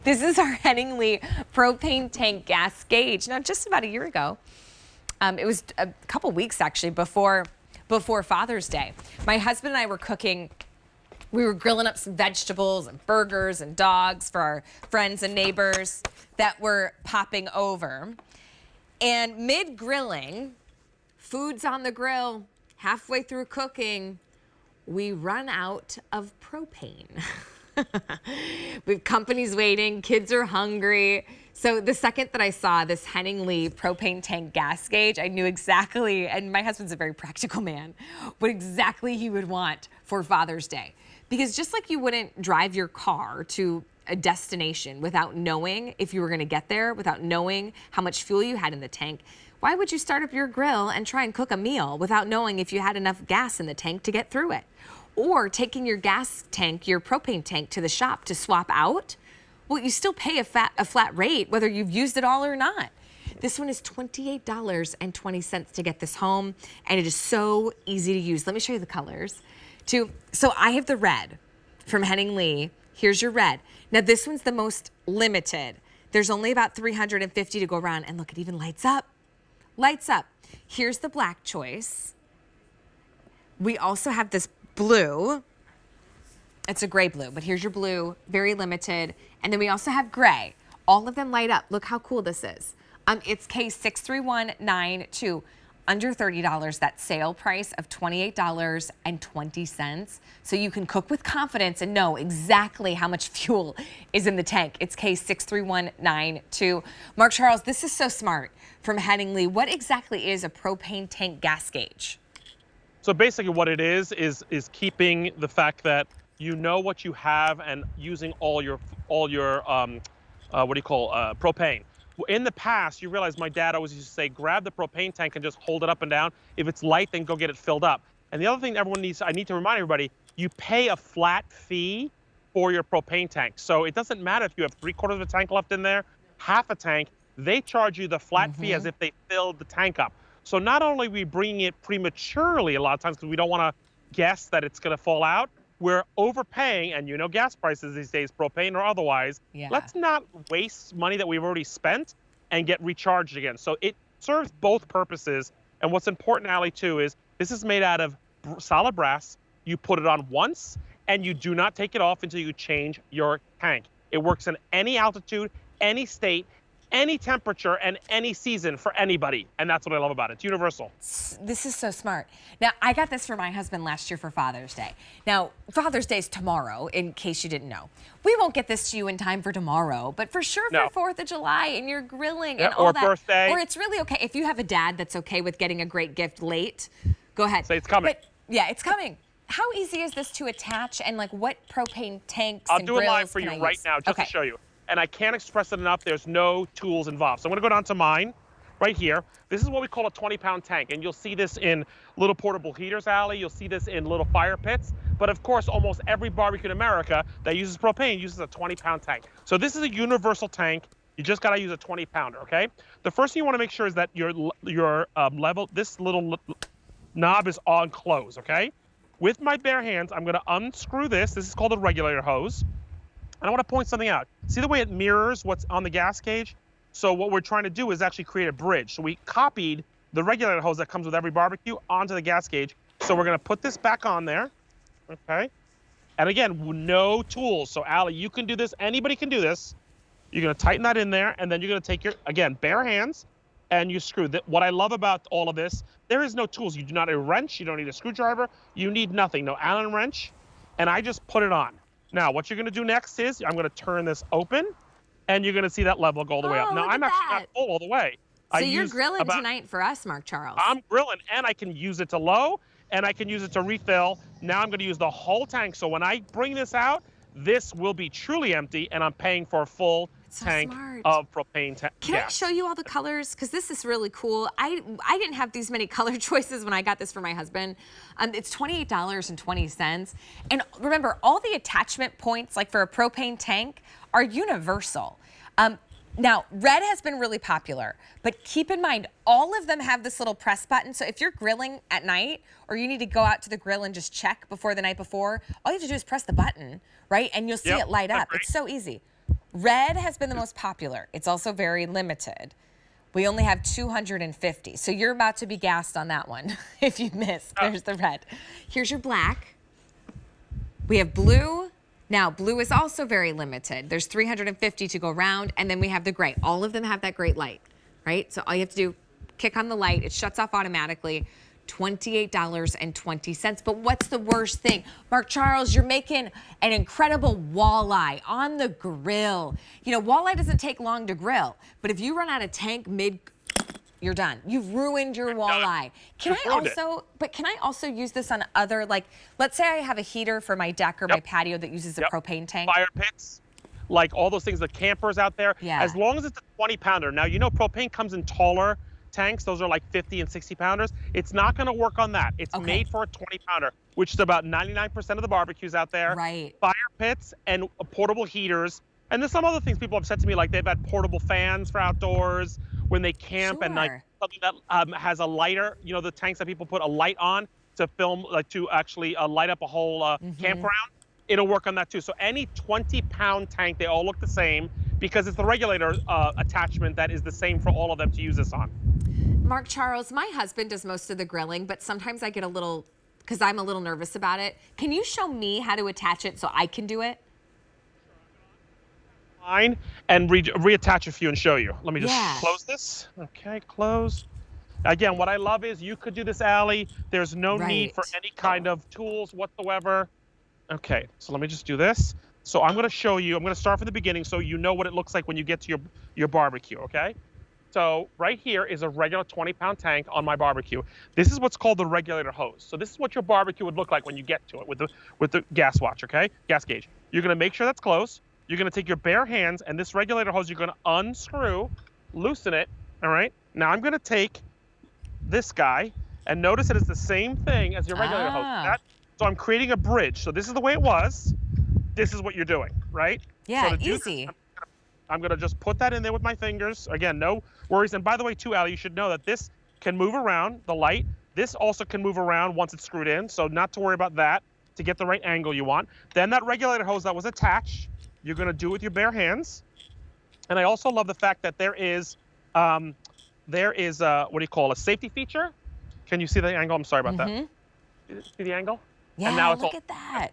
This is our Henning Lee propane tank gas gauge. Now, just about a year ago, it was a couple weeks actually before Father's Day. My husband and I were cooking. We were grilling up some vegetables and burgers and dogs for our friends and neighbors that were popping over. And mid-grilling, food's on the grill, halfway through cooking, we run out of propane. We have companies waiting, kids are hungry. So the second that I saw this Henning Lee propane tank gas gauge, I knew exactly, and my husband's a very practical man, what exactly he would want for Father's Day. Because just like you wouldn't drive your car to a destination without knowing if you were gonna get there, without knowing how much fuel you had in the tank, why would you start up your grill and try and cook a meal without knowing if you had enough gas in the tank to get through it? Or taking your gas tank, your propane tank to the shop to swap out? Well, you still pay a flat rate whether you've used it all or not. This one is $28.20 to get this home, and it is so easy to use. Let me show you the colors. So I have the red from Henning Lee. Here's your red. Now this one's the most limited. There's only about 350 to go around, and look, it even lights up. Lights up. Here's the black choice. We also have this blue. It's a gray blue, but here's your blue, very limited. And then we also have gray. All of them light up. Look how cool this is. It's case 63192, under $30, that sale price of $28.20. So you can cook with confidence and know exactly how much fuel is in the tank. It's case 63192. Mark Charles, this is so smart from Henning Lee. What exactly is a propane tank gas gauge? So basically what it is keeping the fact that you know what you have and using all your propane. In the past, you realize my dad always used to say, grab the propane tank and just hold it up and down. If it's light, then go get it filled up. And the other thing I need to remind everybody, you pay a flat fee for your propane tank. So it doesn't matter if you have 3/4 of a tank left in there, half a tank, they charge you the flat fee as if they filled the tank up. So not only are we bringing it prematurely a lot of times because we don't want to guess that it's going to fall out, we're overpaying, and you know gas prices these days, propane or otherwise. Yeah. Let's not waste money that we've already spent and get recharged again. So it serves both purposes. And what's important, Allie, too, is this is made out of solid brass. You put it on once, and you do not take it off until you change your tank. It works in any altitude, any state, any temperature, and any season for anybody. And that's what I love about it. It's universal. This is so smart. Now, I got this for my husband last year for Father's Day. Now, Father's Day is tomorrow, in case you didn't know. We won't get this to you in time for tomorrow, but for sure for 4th of July, and you're grilling and all that. Or birthday. Or it's really okay. If you have a dad that's okay with getting a great gift late, go ahead. Say it's coming. But, yeah, it's coming. How easy is this to attach, and like what propane tanks I'll and do grills it live for you right now just to show you. And I can't express it enough. There's no tools involved. So I'm going to go down to mine right here. This is what we call a 20-pound tank. And you'll see this in little portable heaters, Allie. You'll see this in little fire pits. But of course, almost every barbecue in America that uses propane uses a 20-pound tank. So this is a universal tank. You just got to use a 20-pounder, okay? The first thing you want to make sure is that your level, this little knob is on close, okay? With my bare hands, I'm going to unscrew this. This is called a regulator hose. And I want to point something out. See the way it mirrors what's on the gas gauge? So what we're trying to do is actually create a bridge. So we copied the regulator hose that comes with every barbecue onto the gas gauge. So we're going to put this back on there, okay? And again, no tools. So Allie, you can do this. Anybody can do this. You're going to tighten that in there, and then you're going to take your, again, bare hands, and you screw. What I love about all of this, there is no tools. You do not need a wrench. You don't need a screwdriver. You need nothing. No Allen wrench. And I just put it on. Now, what you're going to do next is I'm going to turn this open, and you're going to see that level go all the way up. Now, I'm actually not full all the way. So you're grilling tonight for us, Mark Charles. I'm grilling, and I can use it to low, and I can use it to refill. Now I'm going to use the whole tank. So when I bring this out, this will be truly empty, and I'm paying for a full tank of propane gas. Can I show you all the colors? Because this is really cool. I didn't have these many color choices when I got this for my husband. It's $28.20. And remember, all the attachment points, like for a propane tank, are universal. Now, red has been really popular, but keep in mind, all of them have this little press button. So if you're grilling at night, or you need to go out to the grill and just check before the night before, all you have to do is press the button, right? And you'll see it light up. It's so easy. Red has been the most popular. It's also very limited. We only have 250. So you're about to be gassed on that one. If you missed, there's the red. Here's your black. We have blue. Now, blue is also very limited. There's 350 to go around, and then we have the gray. All of them have that great light, right? So all you have to do, kick on the light. It shuts off automatically. $28.20. But what's the worst thing? Mark Charles, you're making an incredible walleye on the grill. You know, walleye doesn't take long to grill, but if you run out of tank mid, you're done. You've ruined your walleye. Can I also use this on other, like, let's say I have a heater for my deck or my patio that uses a propane tank. Fire pits, like all those things, the campers out there. Yeah. As long as it's a 20-pounder. Now, you know, propane comes in taller tanks. Those are like 50 and 60 pounders. It's not going to work on that. It's made for a 20-pounder, which is about 99% of the barbecues out there. Right. Fire pits and portable heaters. And there's some other things people have said to me, like they've had portable fans for outdoors when they camp, and like something that has a lighter, you know, the tanks that people put a light on to film, like to actually light up a whole campground. It'll work on that too. So any 20-pound tank, they all look the same because it's the regulator attachment that is the same for all of them to use this on. Mark Charles, my husband does most of the grilling, but sometimes I get a little, because I'm a little nervous about it. Can you show me how to attach it so I can do it? Fine, and reattach a few and show you. Let me just close this. Okay, close. Again, what I love is you could do this, Allie. There's no need for any kind of tools whatsoever. Okay, so let me just do this. So I'm going to show you. I'm going to start from the beginning so you know what it looks like when you get to your barbecue, okay? So right here is a regular 20-pound tank on my barbecue. This is what's called the regulator hose. So this is what your barbecue would look like when you get to it with the gas watch, okay? Gas gauge. You're going to make sure that's closed. You're going to take your bare hands, and this regulator hose, you're going to unscrew, loosen it, all right? Now I'm going to take this guy, and notice it is the same thing as your regulator hose. So I'm creating a bridge. So this is the way it was. This is what you're doing, right? Yeah, so easy. I'm going to just put that in there with my fingers. Again, no worries. And by the way, too, Allie, you should know that this can move around, the light. This also can move around once it's screwed in, so not to worry about that to get the right angle you want. Then that regulator hose that was attached, you're going to do with your bare hands. And I also love the fact that there is what do you call, a safety feature? Can you see the angle? I'm sorry about that. See the angle? Yeah, and now it's look at that.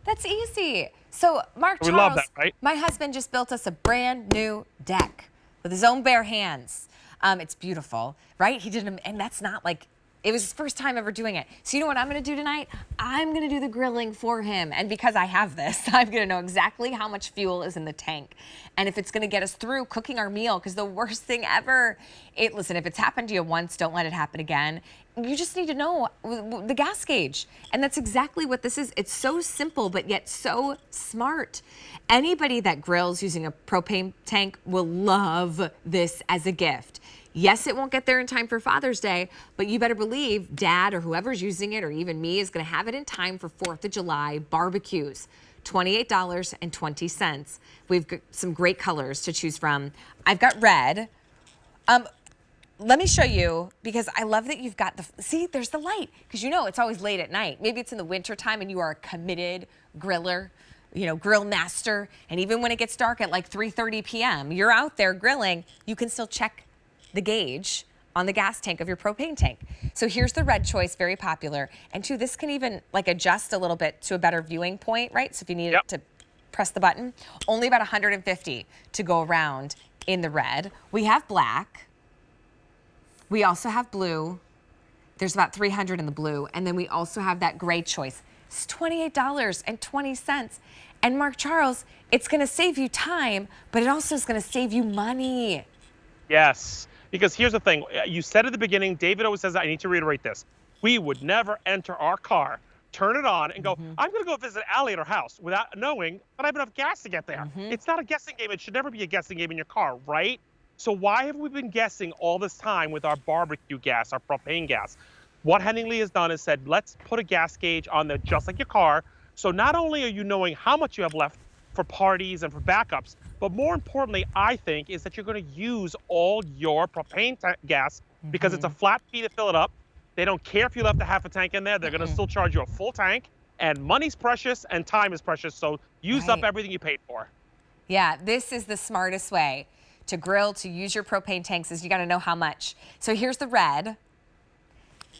That's easy. So, Mark Charles, we love that, right? My husband just built us a brand new deck with his own bare hands. It's beautiful, right? He did, and that's not like, it was his first time ever doing it. So you know what I'm going to do tonight? I'm going to do the grilling for him. And because I have this, I'm going to know exactly how much fuel is in the tank. And if it's going to get us through cooking our meal, because the worst thing ever, listen, if it's happened to you once, don't let it happen again. You just need to know the gas gauge. And that's exactly what this is. It's so simple, but yet so smart. Anybody that grills using a propane tank will love this as a gift. Yes, it won't get there in time for Father's Day, but you better believe Dad or whoever's using it, or even me, is going to have it in time for 4th of July barbecues. $28.20. We've got some great colors to choose from. I've got red. Let me show you, because I love that you've got see, there's the light, because you know it's always late at night. Maybe it's in the winter time and you are a committed griller, you know, grill master, and even when it gets dark at like 3:30 p.m., you're out there grilling, you can still check the gauge on the gas tank of your propane tank. So here's the red choice, very popular. And two, this can even like adjust a little bit to a better viewing point, right? So if you need it to press the button, only about 150 to go around in the red. We have black. We also have blue. There's about 300 in the blue. And then we also have that gray choice. It's $28.20. And Mark Charles, it's going to save you time, but it also is going to save you money. Yes, because here's the thing. You said at the beginning, David always says, I need to reiterate this. We would never enter our car, turn it on, and go, I'm going to go visit Allie at her house without knowing that I have enough gas to get there. It's not a guessing game. It should never be a guessing game in your car, right? So why have we been guessing all this time with our barbecue gas, our propane gas? What Henning Lee has done is said, let's put a gas gauge on there just like your car. So not only are you knowing how much you have left for parties and for backups, but more importantly, I think, is that you're going to use all your propane gas because it's a flat fee to fill it up. They don't care if you left a half a tank in there. They're going to still charge you a full tank. And money's precious and time is precious. So use up everything you paid for. Yeah, this is the smartest way to grill, to use your propane tanks, is you got to know how much. So here's the red.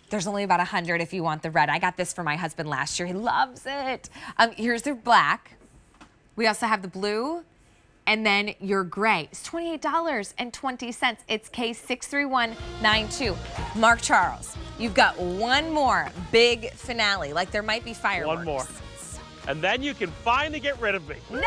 There's only about 100 if you want the red. I got this for my husband last year. He loves it. Here's the black. We also have the blue. And then your gray. It's $28.20. It's K63192. Mark Charles, you've got one more big finale. Like there might be fireworks. One more. And then you can finally get rid of me. No!